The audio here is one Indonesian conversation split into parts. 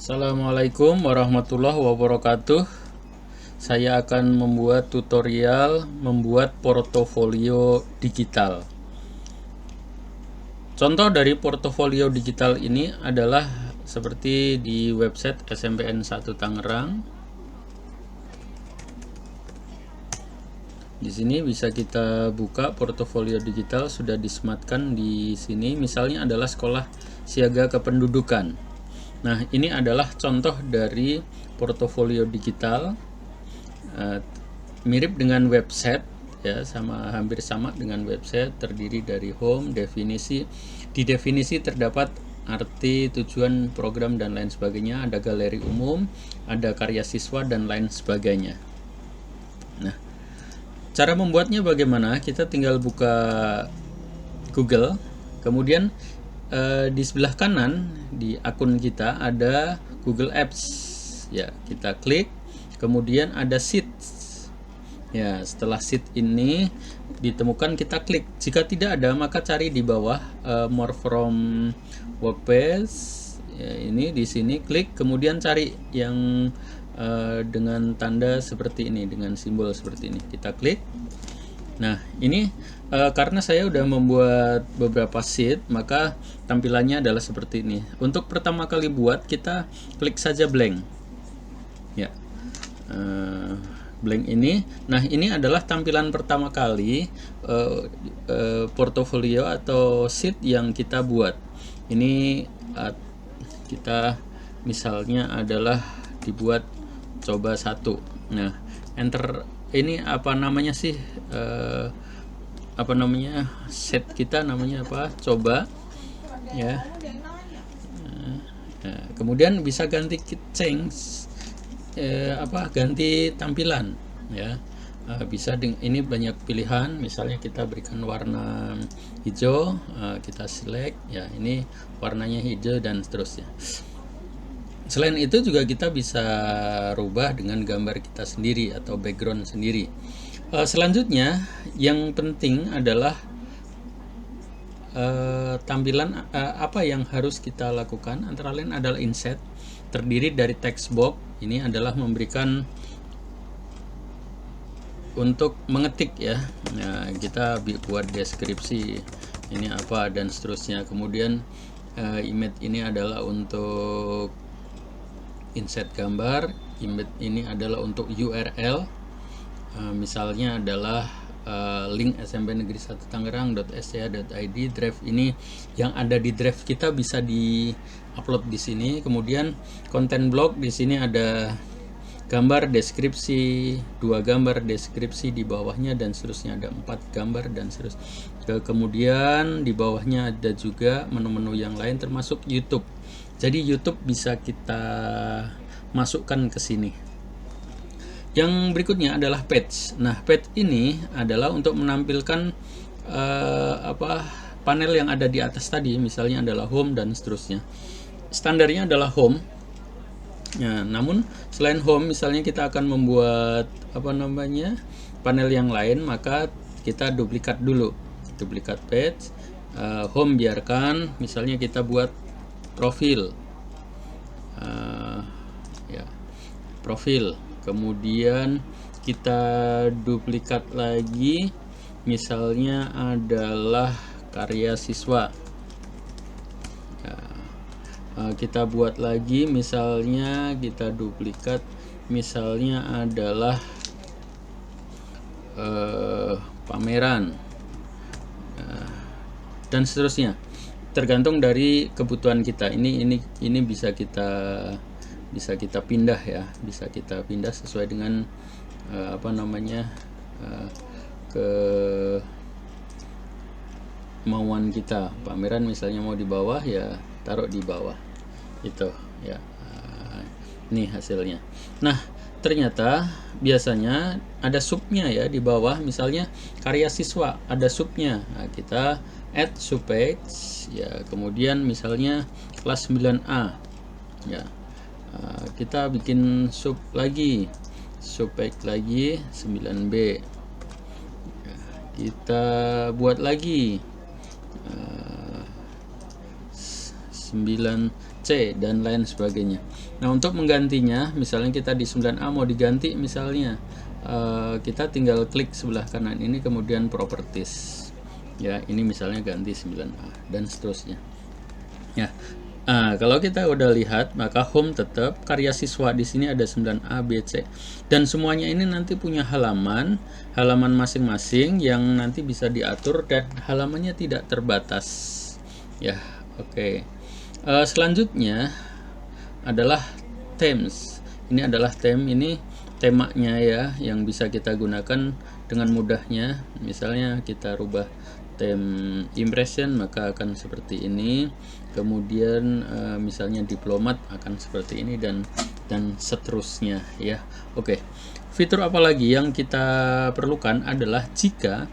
Assalamualaikum warahmatullahi wabarakatuh. Saya akan membuat tutorial membuat portofolio digital. Contoh dari portofolio digital ini adalah seperti di website SMPN 1 Tangerang. Di sini bisa kita buka portofolio digital, sudah disematkan di sini. Misalnya adalah Sekolah Siaga Kependudukan. Nah, ini adalah contoh dari portofolio digital, mirip dengan website ya, hampir sama dengan website, terdiri dari home, definisi. Di definisi terdapat arti, tujuan, program, dan lain sebagainya. Ada galeri umum, ada karya siswa, dan lain sebagainya. Nah, cara membuatnya bagaimana? Kita tinggal buka Google, kemudian di sebelah kanan di akun kita ada Google Apps. Ya, kita klik, kemudian ada Sheets. Ya, setelah sheet ini ditemukan, kita klik. Jika tidak ada, maka cari di bawah more from workplace. Ya, ini di sini klik, kemudian cari yang dengan tanda seperti ini, dengan simbol seperti ini. Kita klik. Nah, ini karena saya udah membuat beberapa sheet, maka tampilannya adalah seperti ini. Untuk pertama kali buat, kita klik saja blank. Ya, blank ini. Nah, ini adalah tampilan pertama kali portofolio atau sheet yang kita buat. Ini kita misalnya adalah dibuat coba 1. Nah, enter. Ini apa namanya sih? Apa namanya? Set kita namanya apa? Coba. Ya. Nah, kemudian bisa ganti change. Ganti tampilan. Ya. Bisa ini banyak pilihan. Misalnya kita berikan warna hijau, kita select. Ya, ini warnanya hijau dan seterusnya. Selain itu juga kita bisa rubah dengan gambar kita sendiri atau background sendiri. Selanjutnya yang penting adalah tampilan apa yang harus kita lakukan. Antara lain adalah insert, terdiri dari text box. Ini adalah memberikan untuk mengetik ya. Nah, kita buat deskripsi ini apa dan seterusnya. Kemudian image ini adalah untuk insert gambar. Image ini adalah untuk URL. Misalnya adalah link SMP Negeri 1 Tangerang.sca.id. Drive ini yang ada di drive kita bisa di-upload di sini. Kemudian konten blog, di sini ada gambar, deskripsi, 2 gambar, deskripsi di bawahnya dan seterusnya, ada 4 gambar dan seterusnya. Kemudian di bawahnya ada juga menu-menu yang lain termasuk YouTube. Jadi YouTube bisa kita masukkan ke sini. Yang berikutnya adalah page. Nah, page ini adalah untuk menampilkan panel yang ada di atas tadi, misalnya adalah home dan seterusnya. Standarnya adalah home. Ya, namun selain home, misalnya kita akan membuat panel yang lain, maka kita duplikat dulu. Duplikat page. Home biarkan, misalnya kita buat profil. Ya, profil. Kemudian kita duplikat lagi, misalnya adalah karya siswa. Kita buat lagi, misalnya kita duplikat, misalnya adalah pameran dan seterusnya, tergantung dari kebutuhan kita. Ini bisa kita pindah ya, bisa kita pindah sesuai dengan kemauan kita. Pameran misalnya mau di bawah, ya taruh di bawah itu ya. Ini hasilnya. Nah, ternyata biasanya ada subnya ya di bawah, misalnya karya siswa ada subnya. Nah, kita add subpage ya, kemudian misalnya kelas 9A ya. Kita bikin sub lagi, subpage lagi 9B. Kita buat lagi 9C C dan lain sebagainya. Nah, untuk menggantinya, misalnya kita di 9A mau diganti, misalnya kita tinggal klik sebelah kanan ini, kemudian properties. Ya, ini misalnya ganti 9A dan seterusnya. Ya. Kalau kita udah lihat, maka home tetap, karya siswa di sini ada 9A, B, C. Dan semuanya ini nanti punya halaman masing-masing yang nanti bisa diatur dan halamannya tidak terbatas. Ya, oke. Selanjutnya adalah themes. Ini adalah ini temanya ya, yang bisa kita gunakan dengan mudahnya. Misalnya kita rubah theme impression, maka akan seperti ini. Kemudian misalnya diplomat akan seperti ini dan seterusnya ya. Oke. Fitur apa lagi yang kita perlukan adalah jika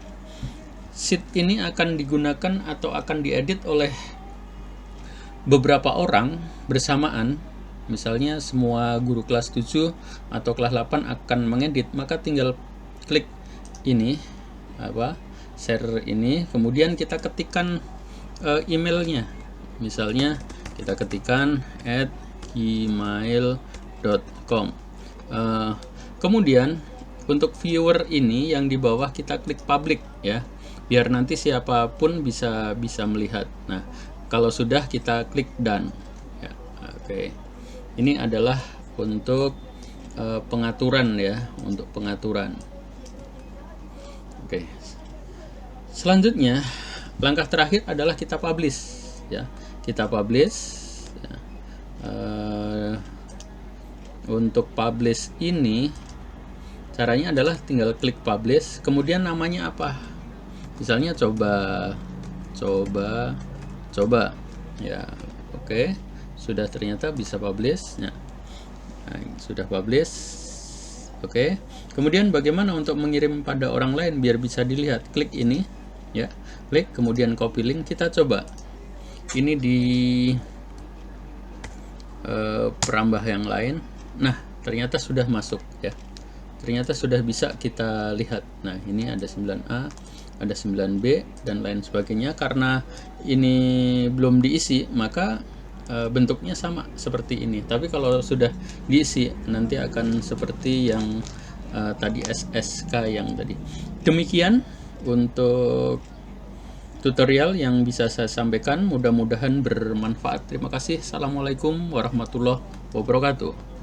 sheet ini akan digunakan atau akan diedit oleh beberapa orang bersamaan, misalnya semua guru kelas 7 atau kelas 8 akan mengedit, maka tinggal klik ini share ini, kemudian kita ketikkan emailnya. Misalnya kita ketikkan @gmail.com. Kemudian untuk viewer ini yang di bawah kita klik public ya, biar nanti siapapun bisa melihat. Nah, kalau sudah kita klik done ya. Oke. Ini adalah untuk pengaturan ya, untuk pengaturan. Oke. Selanjutnya, langkah terakhir adalah kita publish ya. Kita publish ya. Untuk publish ini caranya adalah tinggal klik publish, kemudian namanya apa, misalnya coba ya. Oke, sudah, ternyata bisa publish ya. Nah, sudah publish. Oke, kemudian bagaimana untuk mengirim pada orang lain biar bisa dilihat? Klik ini ya, klik, kemudian copy link. Kita coba ini di perambah yang lain. Nah, ternyata sudah masuk ya, ternyata sudah bisa kita lihat. Nah, ini ada 9A, ada 9B dan lain sebagainya. Karena ini belum diisi, maka bentuknya sama seperti ini. Tapi kalau sudah diisi, nanti akan seperti yang tadi SSK yang tadi. Demikian untuk tutorial yang bisa saya sampaikan, mudah-mudahan bermanfaat. Terima kasih. Assalamualaikum warahmatullahi wabarakatuh.